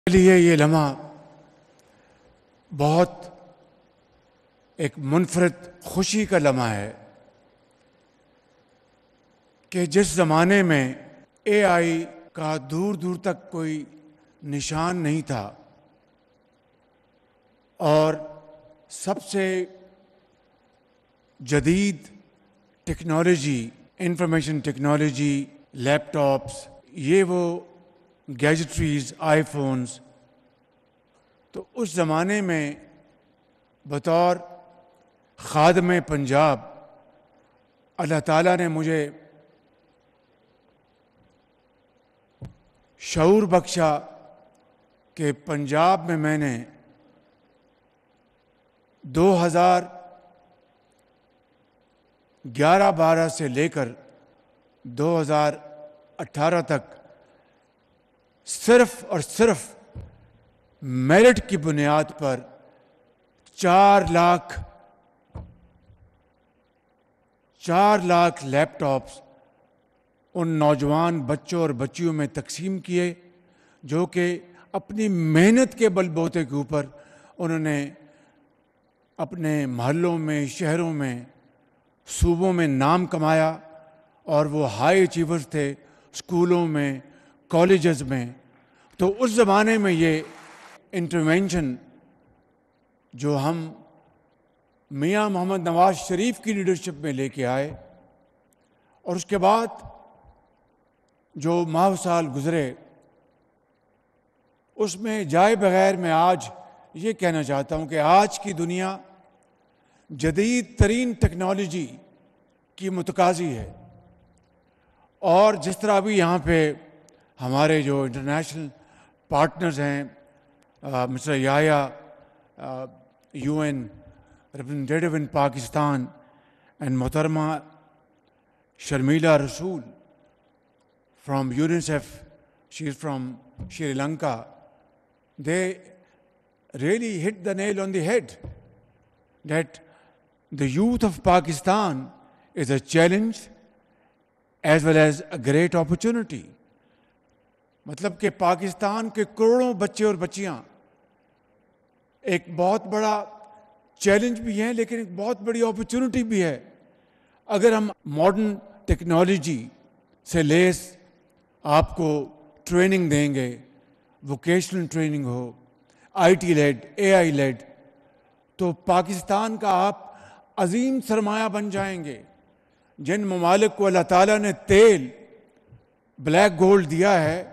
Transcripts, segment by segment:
لیے یہ لمحہ بہت ایک منفرد خوشی کا لمحہ ہے کہ جس زمانے میں اے آئی کا دور دور تک کوئی نشان نہیں تھا اور سب سے جدید ٹیکنالوجی انفارمیشن ٹیکنالوجی لیپ ٹاپس یہ وہ گیجٹریز آئی فونز، تو اس زمانے میں بطور خادم پنجاب اللہ تعالیٰ نے مجھے شعور بخشا کہ پنجاب میں نے 2011-12 سے لے کر 2018 تک صرف اور صرف میرٹ کی بنیاد پر 4 لاکھ لیپ ٹاپس ان نوجوان بچوں اور بچیوں میں تقسیم کیے جو کہ اپنی محنت کے بل بوتے کے اوپر انہوں نے اپنے محلوں میں، شہروں میں، صوبوں میں نام کمایا اور وہ ہائی اچیورز تھے اسکولوں میں، کالجز میں۔ تو اس زمانے میں یہ انٹرونشن جو ہم میاں محمد نواز شریف کی لیڈرشپ میں لے کے آئے اور اس کے بعد جو ماہ سال گزرے اس میں جائے بغیر میں آج یہ کہنا چاہتا ہوں کہ آج کی دنیا جدید ترین ٹیکنالوجی کی متقاضی ہے، اور جس طرح بھی یہاں پہ ہمارے جو انٹرنیشنل پارٹنرز ہیں، mister Yahya UN representative in Pakistan and Mohtarama Sharmila Rasool from UNICEF, she is from Sri Lanka, they really hit the nail on the head that the youth of Pakistan is a challenge as well as a great opportunity. مطلب کہ پاکستان کے کروڑوں بچے اور بچیاں ایک بہت بڑا چیلنج بھی ہیں لیکن ایک بہت بڑی اپرچونٹی بھی ہے۔ اگر ہم ماڈرن ٹیکنالوجی سے لیس آپ کو ٹریننگ دیں گے، vocational training who, IT lead, AI lead, تو پاکستان کا آپ عظیم سرمایہ بن جائیں گے۔ جن ممالک کو اللہ تعالیٰ نے تیل، بلیک گولڈ دیا ہے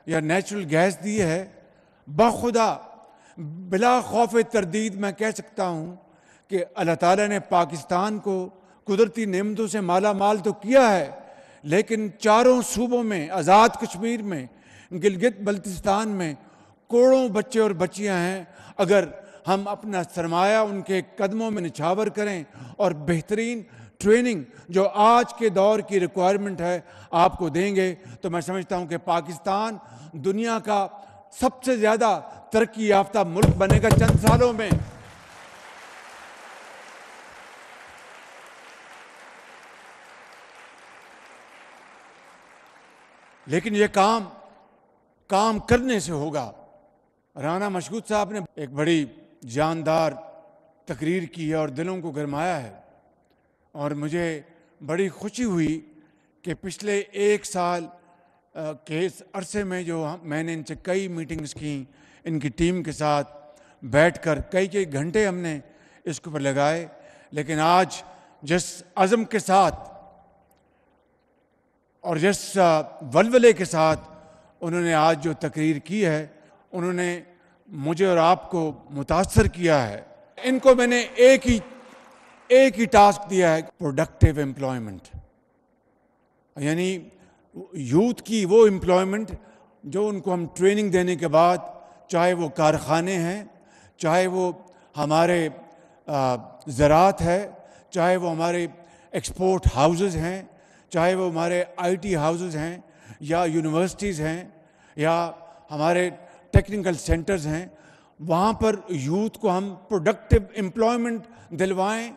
یا نیچرل گیس دی ہے، بخدا بلا خوف تردید میں کہہ سکتا ہوں کہ اللہ تعالیٰ نے پاکستان کو قدرتی نعمتوں سے مالا مال تو کیا ہے، لیکن چاروں صوبوں میں، آزاد کشمیر میں، گلگت بلتستان میں کروڑوں بچے اور بچیاں ہیں۔ اگر ہم اپنا سرمایہ ان کے قدموں میں نچھاور کریں اور بہترین ٹریننگ جو آج کے دور کی ریکوائرمنٹ ہے آپ کو دیں گے، تو میں سمجھتا ہوں کہ پاکستان دنیا کا سب سے زیادہ ترقی یافتہ ملک بنے گا چند سالوں میں۔ لیکن یہ کام کرنے سے ہوگا۔ رانا مشکوت صاحب نے ایک بڑی جاندار تقریر کی ہے اور دلوں کو گرمایا ہے، اور مجھے بڑی خوشی ہوئی کہ پچھلے 1 سال کے اس عرصے میں جو میں نے ان سے کئی میٹنگز کی، ان کی ٹیم کے ساتھ بیٹھ کر کئی گھنٹے ہم نے اس کے اوپر لگائے، لیکن آج جس عزم کے ساتھ اور جس ولولے کے ساتھ انہوں نے آج جو تقریر کی ہے، انہوں نے مجھے اور آپ کو متاثر کیا ہے۔ ان کو میں نے ایک ہی ٹاسک دیا ہے، پروڈکٹیو امپلائمنٹ، یعنی یوتھ کی وہ امپلائمنٹ جو ان کو ہم ٹریننگ دینے کے بعد، چاہے وہ کارخانے ہیں، چاہے وہ ہمارے زراعت ہے، چاہے وہ ہمارے ایکسپورٹ ہاؤسز ہیں، چاہے وہ ہمارے IT ہاؤسز ہیں یا یونیورسٹیز ہیں یا ہمارے ٹیکنیکل سینٹرز ہیں، وہاں پر یوتھ کو ہم پروڈکٹیو امپلائمنٹ دلوائیں،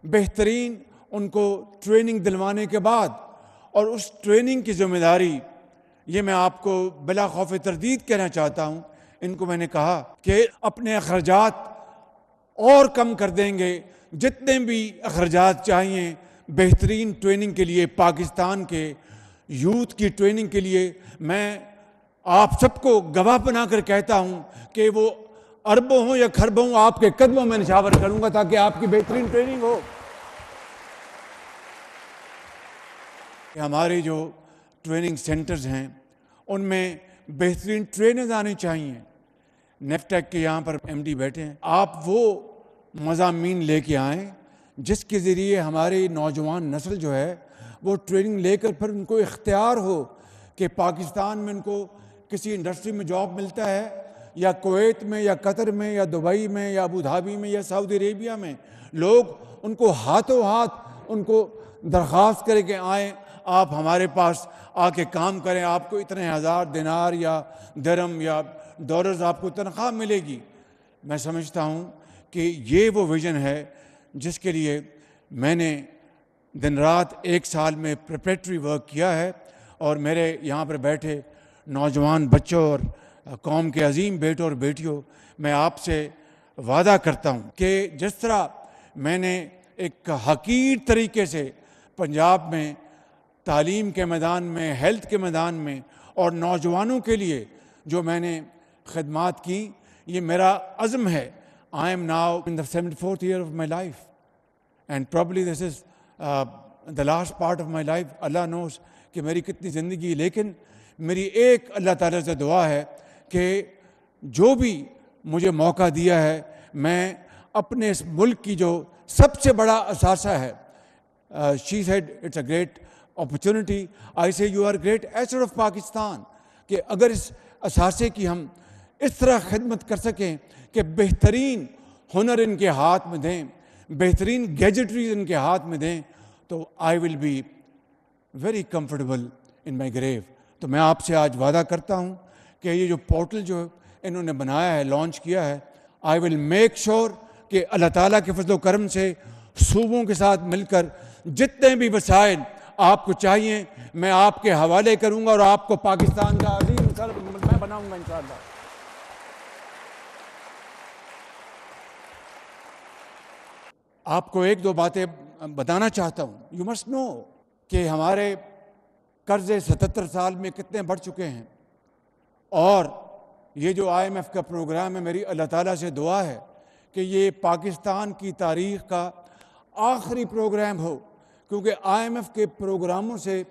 بہترین ان کو ٹریننگ دلوانے کے بعد، اور اس ٹریننگ کی ذمہ داری یہ میں آپ کو بلا خوف تردید کہنا چاہتا ہوں ان کو میں نے کہا کہ اپنے اخراجات اور کم کر دیں گے، جتنے بھی اخراجات چاہیے بہترین ٹریننگ کے لیے، پاکستان کے یوتھ کی ٹریننگ کے لیے، میں آپ سب کو گواہ بنا کر کہتا ہوں کہ وہ اربوں ہوں یا کھربوں ہوں، آپ کے قدموں میں نچھاور کروں گا تاکہ آپ کی بہترین ٹریننگ ہو۔ ہمارے جو ٹریننگ سینٹرز ہیں ان میں بہترین ٹرینرز آنے چاہیے۔ نیفٹیک کے یہاں پر ایم ڈی بیٹھے ہیں، آپ وہ مضامین لے کے آئیں جس کے ذریعے ہماری نوجوان نسل جو ہے وہ ٹریننگ لے کر پھر ان کو اختیار ہو کہ پاکستان میں ان کو کسی انڈسٹری میں جاب ملتا ہے، یا کویت میں یا قطر میں یا دبئی میں یا ابوظہبی میں یا سعودی عربیہ میں، لوگ ان کو ہاتھوں ہاتھ ان کو درخواست کرے کہ آئیں، آپ ہمارے پاس آ کے کام کریں، آپ کو اتنے ہزار دینار یا درہم یا ڈالرز آپ کو تنخواہ ملے گی۔ میں سمجھتا ہوں کہ یہ وہ ویژن ہے جس کے لیے میں نے دن رات ایک سال میں پریپریٹری ورک کیا ہے، اور میرے یہاں پر بیٹھے نوجوان بچوں اور قوم کے عظیم بیٹوں اور بیٹیوں، میں آپ سے وعدہ کرتا ہوں کہ جس طرح میں نے ایک حقیر طریقے سے پنجاب میں تعلیم کے میدان میں، ہیلتھ کے میدان میں اور نوجوانوں کے لیے جو میں نے خدمات کی، یہ میرا عزم ہے۔ I am now in the 74th year of my life, and probably this is the last part of my life. Allah knows کہ میری کتنی زندگی، لیکن میری ایک اللہ تعالیٰ سے دعا ہے کہ جو بھی مجھے موقع دیا ہے، میں اپنے اس ملک کی جو سب سے بڑا اثاثہ ہے، she said it's a great opportunity, I say you are a great asset of Pakistan, کہ اگر اس اثاثے کی ہم اس طرح خدمت کر سکیں کہ بہترین ہنر ان کے ہاتھ میں دیں، بہترین گیجٹریز ان کے ہاتھ میں دیں، تو I will be very comfortable in my grave. تو میں آپ سے آج وعدہ کرتا ہوں کہ یہ جو پورٹل جو انہوں نے بنایا ہے، لانچ کیا ہے، آئی ول میک شور کہ اللہ تعالیٰ کے فضل و کرم سے صوبوں کے ساتھ مل کر جتنے بھی وسائل آپ کو چاہیے میں آپ کے حوالے کروں گا، اور آپ کو پاکستان کا عظیم سر میں بناؤں گا انشاءاللہ۔ آپ کو ایک دو باتیں بتانا چاہتا ہوں۔ یو مسٹ نو کہ ہمارے قرضے 77 سال میں کتنے بڑھ چکے ہیں، اور یہ جو آئی ایم ایف کا پروگرام ہے، میری اللہ تعالیٰ سے دعا ہے کہ یہ پاکستان کی تاریخ کا آخری پروگرام ہو، کیونکہ آئی ایم ایف کے پروگراموں سے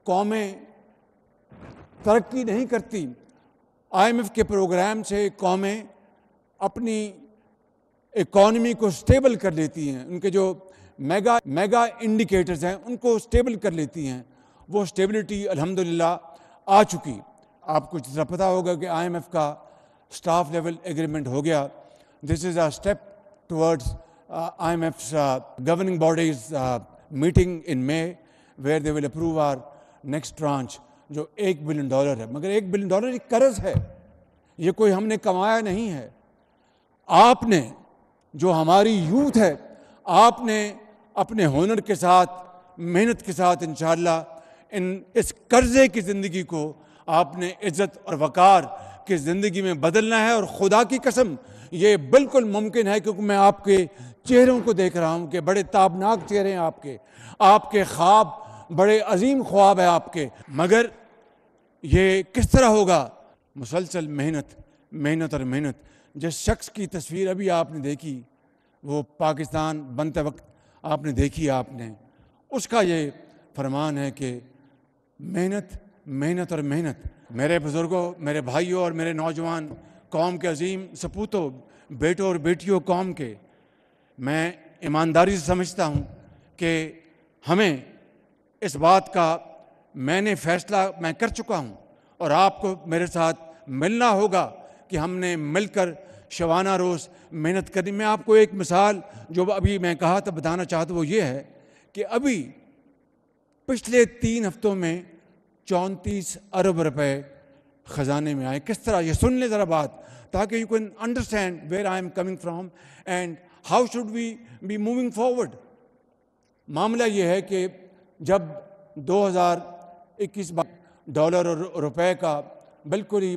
قومیں ترقی نہیں کرتی۔ آئی ایم ایف کے پروگرام سے قومیں اپنی اکانومی کو سٹیبل کر لیتی ہیں، ان کے جو میگا انڈیکیٹرز ہیں ان کو سٹیبل کر لیتی ہیں۔ وہ سٹیبلٹی الحمدللہ آ چکی۔ آپ کو جس طرح پتہ ہوگا کہ آئی ایم ایف کا سٹاف لیول ایگریمنٹ ہو گیا۔ This is a step towards I M F's governing bodies meeting in May where they will approve our next tranche جو $1 بلین ہے۔ مگر $1 بلین ایک قرض ہے، یہ کوئی ہم نے کمایا نہیں ہے۔ آپ نے جو ہماری یوتھ ہے، آپ نے اپنے ہنر کے ساتھ، محنت کے ساتھ انشاءاللہ اس قرضے کی زندگی کو آپ نے عزت اور وقار کی زندگی میں بدلنا ہے، اور خدا کی قسم یہ بالکل ممکن ہے، کیونکہ میں آپ کے چہروں کو دیکھ رہا ہوں کہ بڑے تابناک چہرے ہیں آپ کے خواب بڑے عظیم خواب ہیں آپ کے۔ مگر یہ کس طرح ہوگا؟ مسلسل محنت اور محنت۔ جس شخص کی تصویر ابھی آپ نے دیکھی، وہ پاکستان بنتے وقت آپ نے دیکھی، آپ نے اس کا یہ فرمان ہے کہ محنت اور محنت۔ میرے بزرگوں، میرے بھائیوں اور میرے نوجوان قوم کے عظیم سپوتوں، بیٹوں اور بیٹیوں قوم کے، میں ایمانداری سے سمجھتا ہوں کہ ہمیں اس بات کا میں نے فیصلہ میں کر چکا ہوں، اور آپ کو میرے ساتھ ملنا ہوگا کہ ہم نے مل کر شبانہ روز محنت کرنی۔ میں آپ کو ایک مثال جو ابھی میں کہا تھا بتانا چاہتا ہوں، وہ یہ ہے کہ ابھی پچھلے 3 ہفتوں میں 34 ارب روپے خزانے میں آئے۔ کس طرح؟ یہ سن لیں ذرا بات، تاکہ you can understand where I am coming from and how should we be moving forward. معاملہ یہ ہے کہ جب 2021 ڈالر اور روپے کا بالکل ہی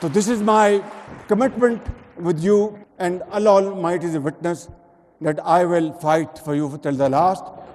So this is my commitment with you, and Allah Almighty is a witness that I will fight for you till the last.